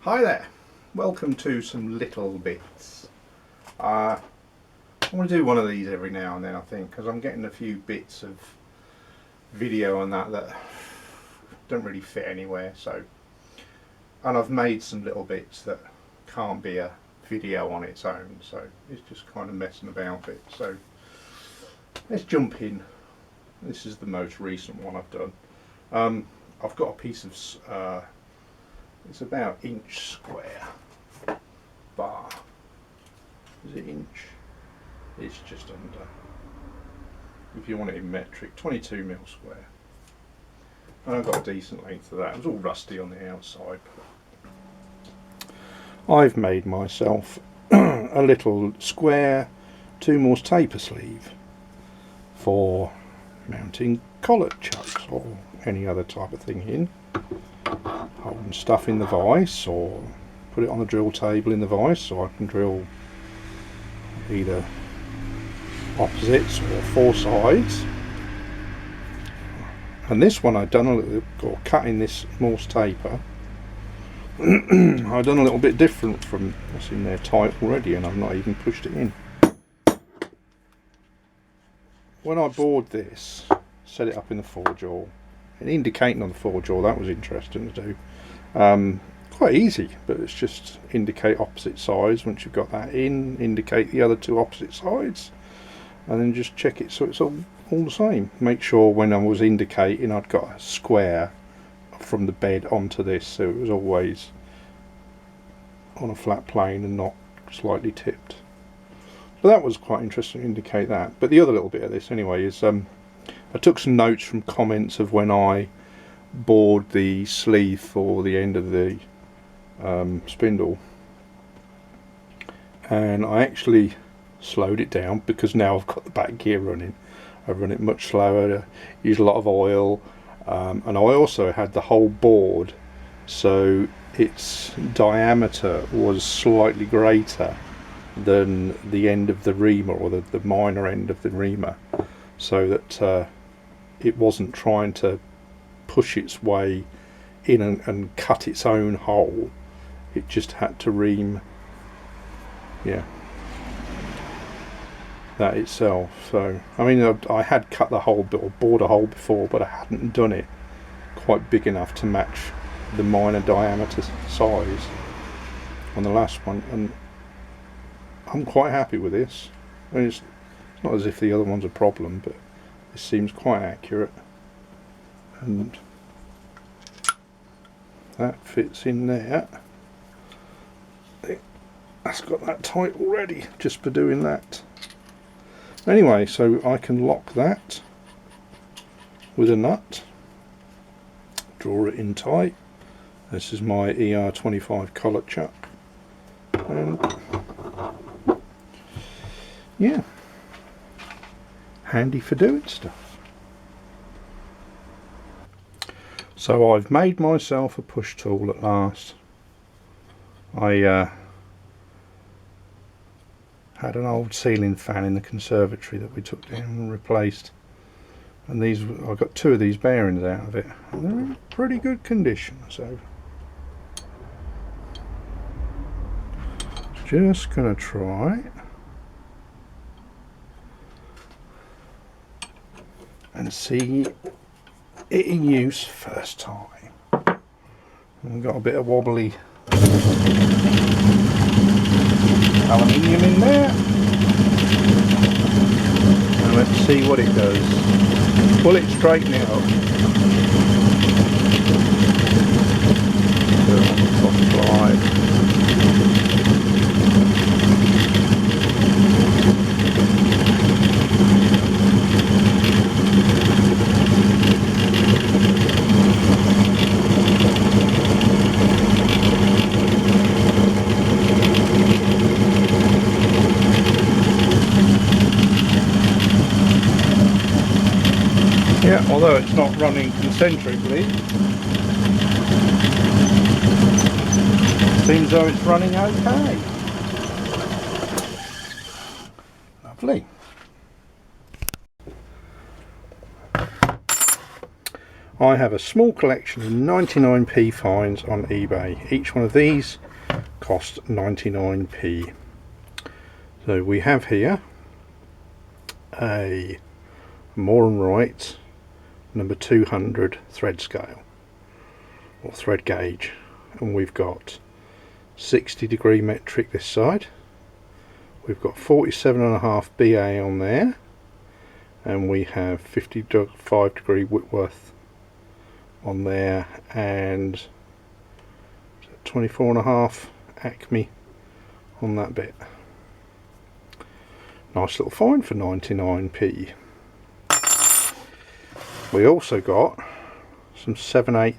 Hi there, welcome to some little bits. I want to do one of these every now and then, I think, because I'm getting a few bits of video on that don't really fit anywhere. So, and I've made some little bits that can't be a video on its own, so it's just kind of messing about it. So let's jump in. This is the most recent one I've done. I've got a piece of it's about inch square bar. Is it inch? It's just under. If you want it in metric, 22mm square. And I've got a decent length of that. It was all rusty on the outside. I've made myself a little square 2 Morse taper sleeve for mounting collet chucks or any other type of thing in. Holding stuff in the vise, or put it on the drill table in the vise so I can drill either opposites or 4 sides. And this one I've done a little, or cutting this Morse taper, I've done a little bit different from what's in there tight already, and I've not even pushed it in. When I bored this, set it up in the forge awl, and indicating on the forge awl, that was interesting to do. Quite easy, but it's just indicate opposite sides. Once you've got that in, indicate the other 2 opposite sides, and then just check it so it's all the same. Make sure when I was indicating I'd got a square from the bed onto this, so it was always on a flat plane and not slightly tipped. So that was quite interesting to indicate that. But the other little bit of this anyway is I took some notes from comments of when I bored the sleeve for the end of the spindle, and I actually slowed it down because now I've got the back gear running. I run it much slower, use a lot of oil, and I also had the whole board so its diameter was slightly greater than the end of the reamer, or the minor end of the reamer, so that it wasn't trying to push its way in and cut its own hole. It just had to ream, yeah, that itself. So I mean, I had cut the hole or bored a hole before, but I hadn't done it quite big enough to match the minor diameter size on the last one, and I'm quite happy with this. I mean, it's not as if the other one's a problem, but this seems quite accurate, and that fits in there. That's got that tight already just for doing that. Anyway, so I can lock that with a nut, draw it in tight. This is my ER25 collet chuck, and yeah, handy for doing stuff. So I've made myself a push tool at last. I had an old ceiling fan in the conservatory that we took down and replaced, and these, I got 2 of these bearings out of it, and they're in pretty good condition. So just gonna try and see it in use first time. I've got a bit of wobbly aluminium in there, and let's see what it does. Pull it straight now. Yeah, although it's not running concentrically, seems though it's running okay. Lovely. I have a small collection of 99p fines on eBay. Each one of these cost 99p. So we have here a Moore and Wright number 200 thread scale or thread gauge, and we've got 60° metric this side, we've got 47.5 BA on there, and we have 55° Whitworth on there, and 24.5 Acme on that bit. Nice little find for 99p. We also got some 7/8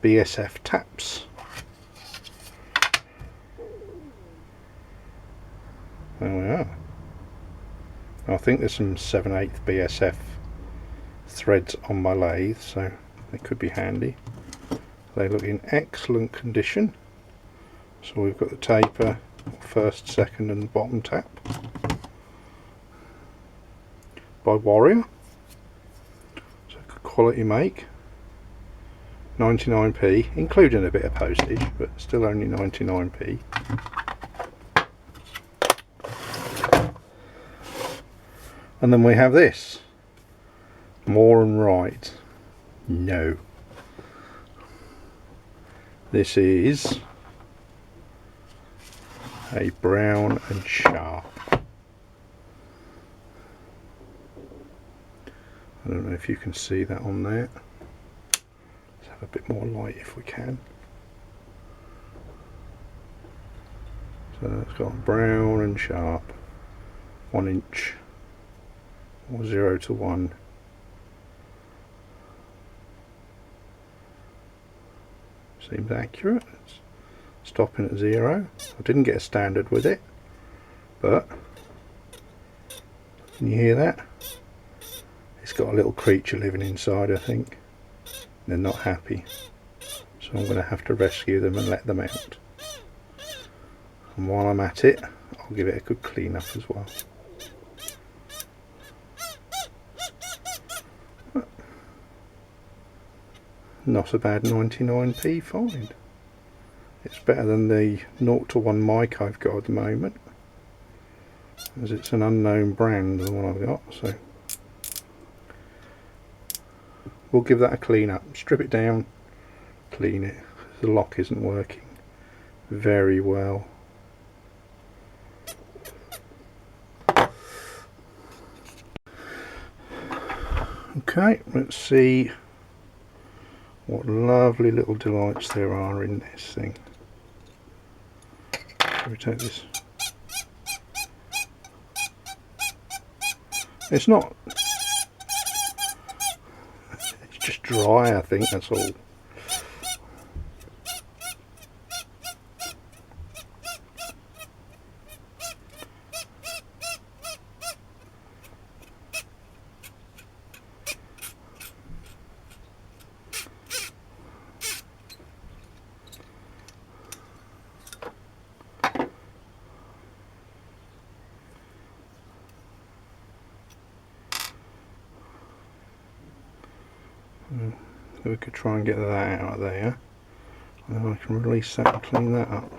BSF taps. There we are. I think there's some 7/8 BSF threads on my lathe, so they could be handy. They look in excellent condition. So we've got the taper, first, second and the bottom tap by Warrior. So good quality make. 99p, including a bit of postage, but still only 99p. And then we have this Moore and Wright. No, this is a Brown and Sharp. I don't know if you can see that on there. Let's have a bit more light if we can. So it's got Brown and Sharp 1 inch or 0 to 1. Seems accurate. It's stopping at 0. I didn't get a standard with it, but can you hear that? It's got a little creature living inside, I think. They're not happy, so I'm going to have to rescue them and let them out. And while I'm at it, I'll give it a good clean up as well. Not a bad 99p find. It's better than the 0 to 1 mic I've got at the moment, as it's an unknown brand, the one I've got. So we'll give that a clean up, strip it down, clean it. The lock isn't working very well. Okay, let's see what lovely little delights there are in this thing. Shall we take this? It's not, it's just dry, I think, that's all. We could try and get that out of there, and then I can release that and clean that up.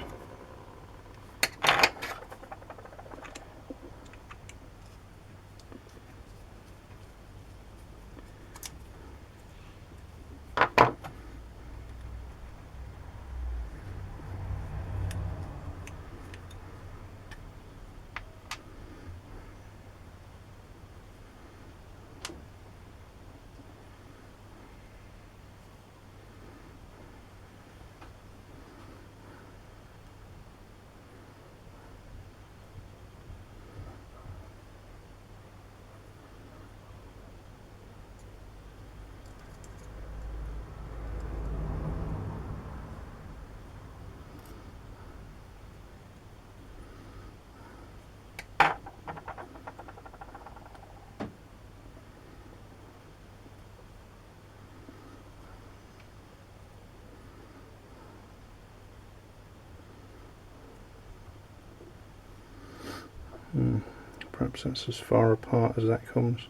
Perhaps that's as far apart as that comes.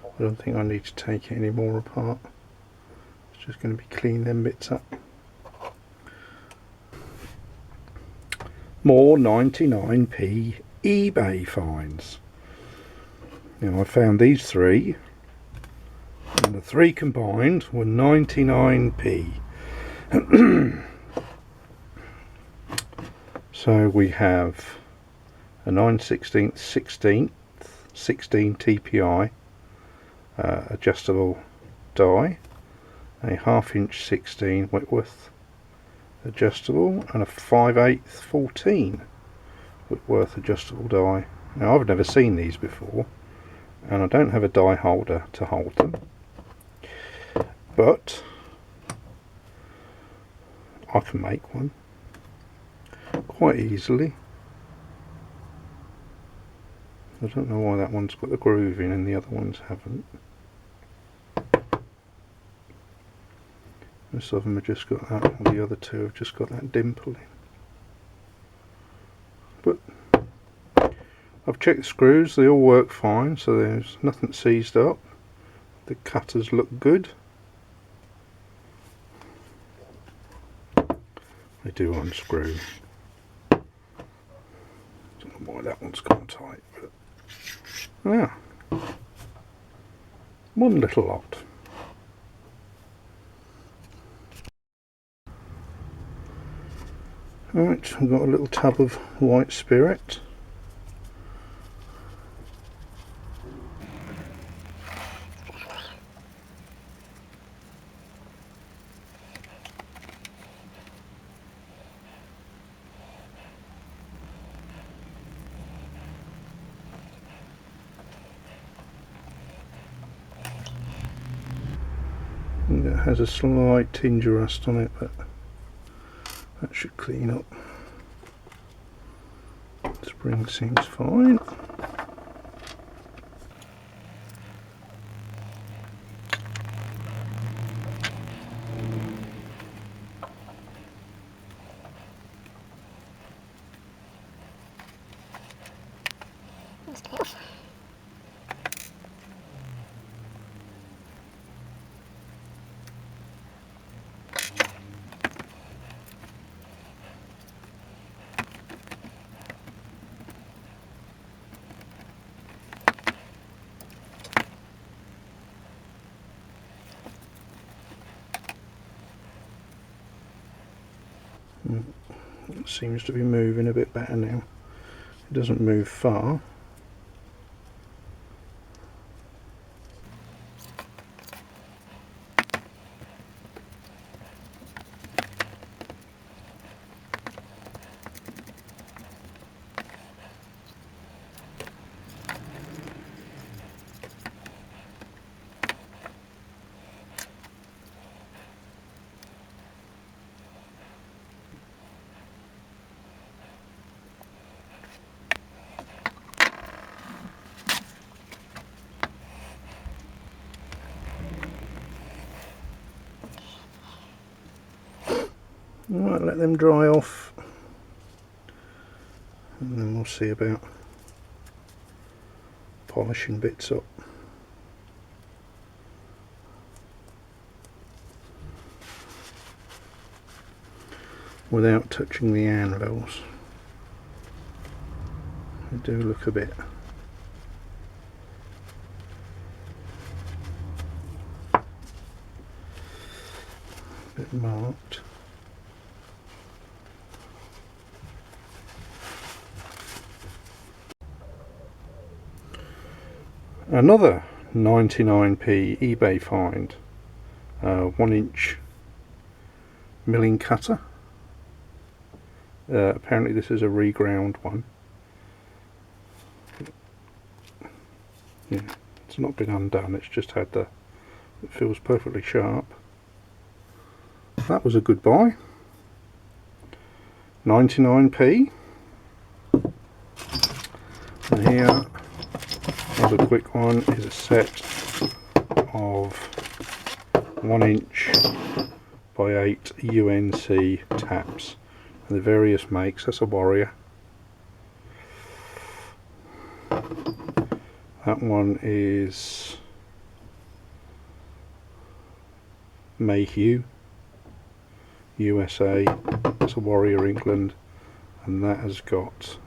I don't think I need to take it any more apart. Just going to be cleaning them bits up. More 99p eBay finds. Now I found these three, and the three combined were 99p. So we have a 9/16 16 TPI adjustable die, a 1/2 inch 16 Whitworth adjustable, and a 5/8 14 Whitworth adjustable die. Now I've never seen these before, and I don't have a die holder to hold them, but I can make one quite easily. I don't know why that one's got the groove in and the other ones haven't. Most of them have just got that, or the other two have just got that dimple in. But I've checked the screws, they all work fine, so there's nothing seized up. The cutters look good. They do unscrew. Don't know why that one's gone tight, but yeah, one little lot. Right, we've got a little tub of white spirit. And it has a slight tinge of rust on it, but that should clean up. Spring seems fine. It seems to be moving a bit better now. It doesn't move far. Right, let them dry off, and then we'll see about polishing bits up. Without touching the anvils. They do look a bit marked. Another 99p eBay find, 1 inch milling cutter. Apparently this is a reground one. Yeah, it's not been undone, it's just had the, it feels perfectly sharp. That was a good buy. 99p. And here, another quick one, is a set of 1 inch by 8 UNC taps. And the various makes. That's a Warrior. That one is Mayhew, USA. That's a Warrior, England, and that has got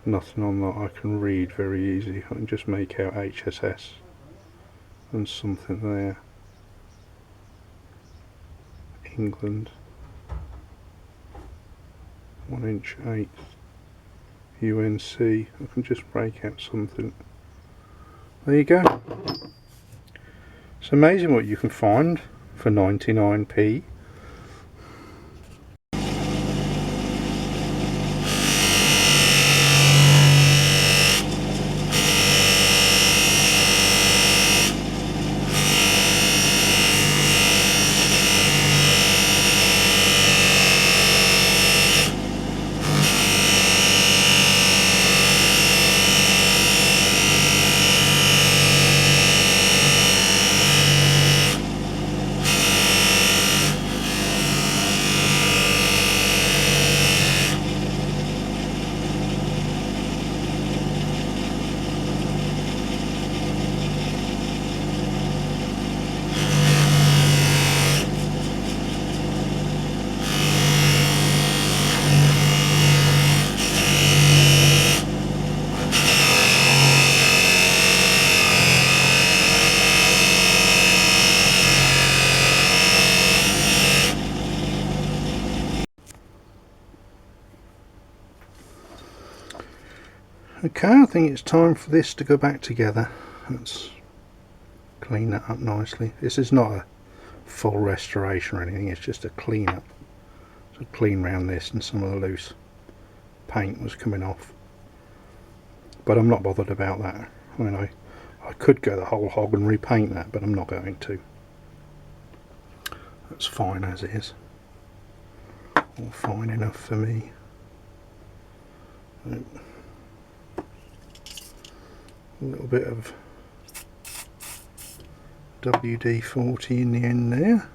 nothing on that I can read very easy. I can just make out HSS and something there. England, 1" 8". UNC, I can just break out something. There you go. It's amazing what you can find for 99p. Okay, I think it's time for this to go back together. Let's clean that up nicely. This is not a full restoration or anything, it's just a clean up. So clean round this, and some of the loose paint was coming off. But I'm not bothered about that. I mean, I could go the whole hog and repaint that, but I'm not going to. That's fine as it is. All fine enough for me. A little bit of WD-40 in the end there.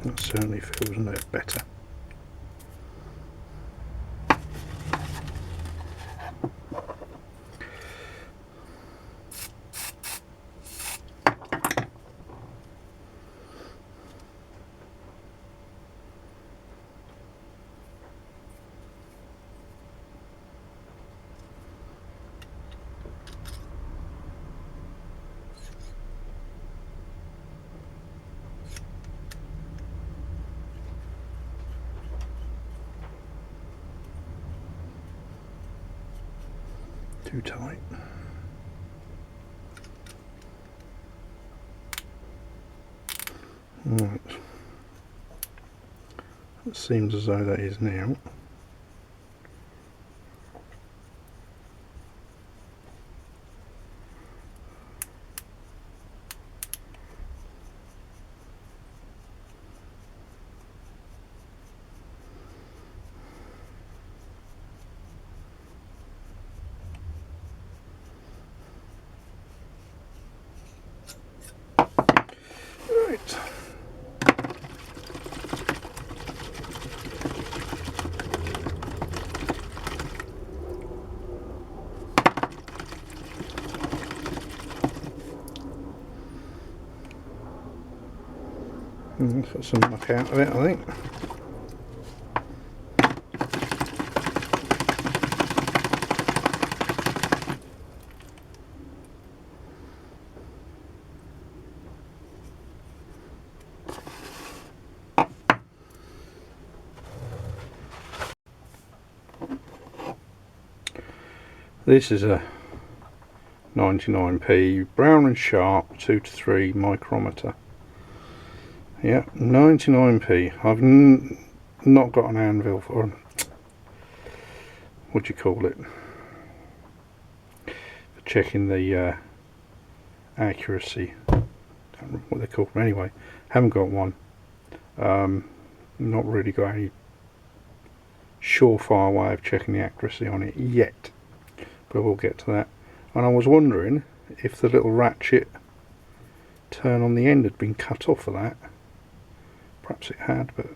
That certainly feels a bit better. Too tight. Right. It seems as though that is now. Got some muck out of it, I think. This is a 99p Brown Sharp 2 to 3 micrometer. Yeah, 99p. I've not got an anvil for what do you call it, for checking the accuracy. Don't remember what they're called. Anyway, haven't got one. Not really got any surefire way of checking the accuracy on it yet, but we'll get to that. And I was wondering if the little ratchet turn on the end had been cut off of that. Perhaps it had, but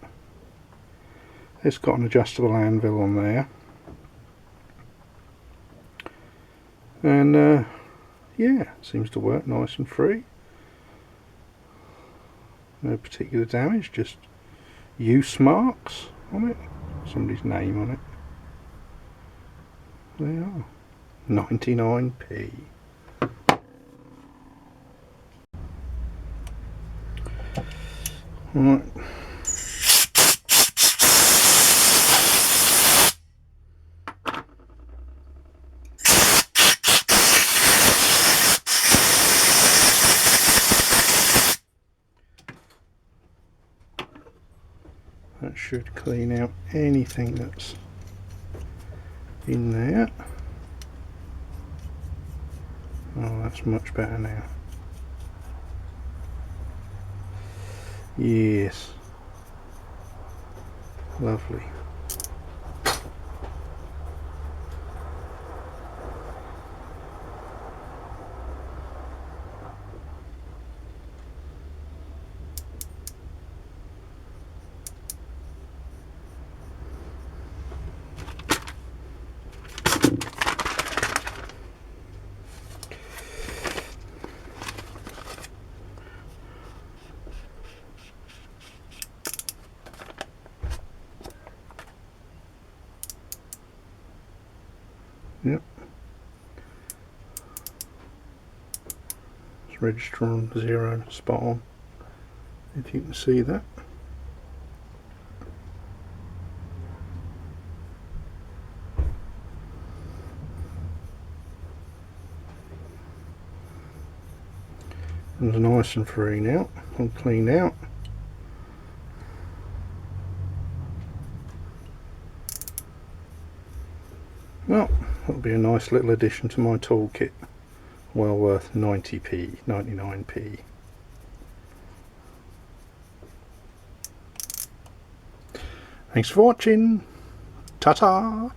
it's got an adjustable anvil on there, and yeah, seems to work nice and free. No particular damage, just use marks on it, somebody's name on it. They are 99p. Right. That should clean out anything that's in there. Oh, that's much better now. Yes. Lovely. Yep. It's register on 0, spot on, if you can see that. It's nice and free now, all cleaned out. Well, that'll be a nice little addition to my toolkit. Well worth 90p, 99p. Thanks for watching. Ta-ta!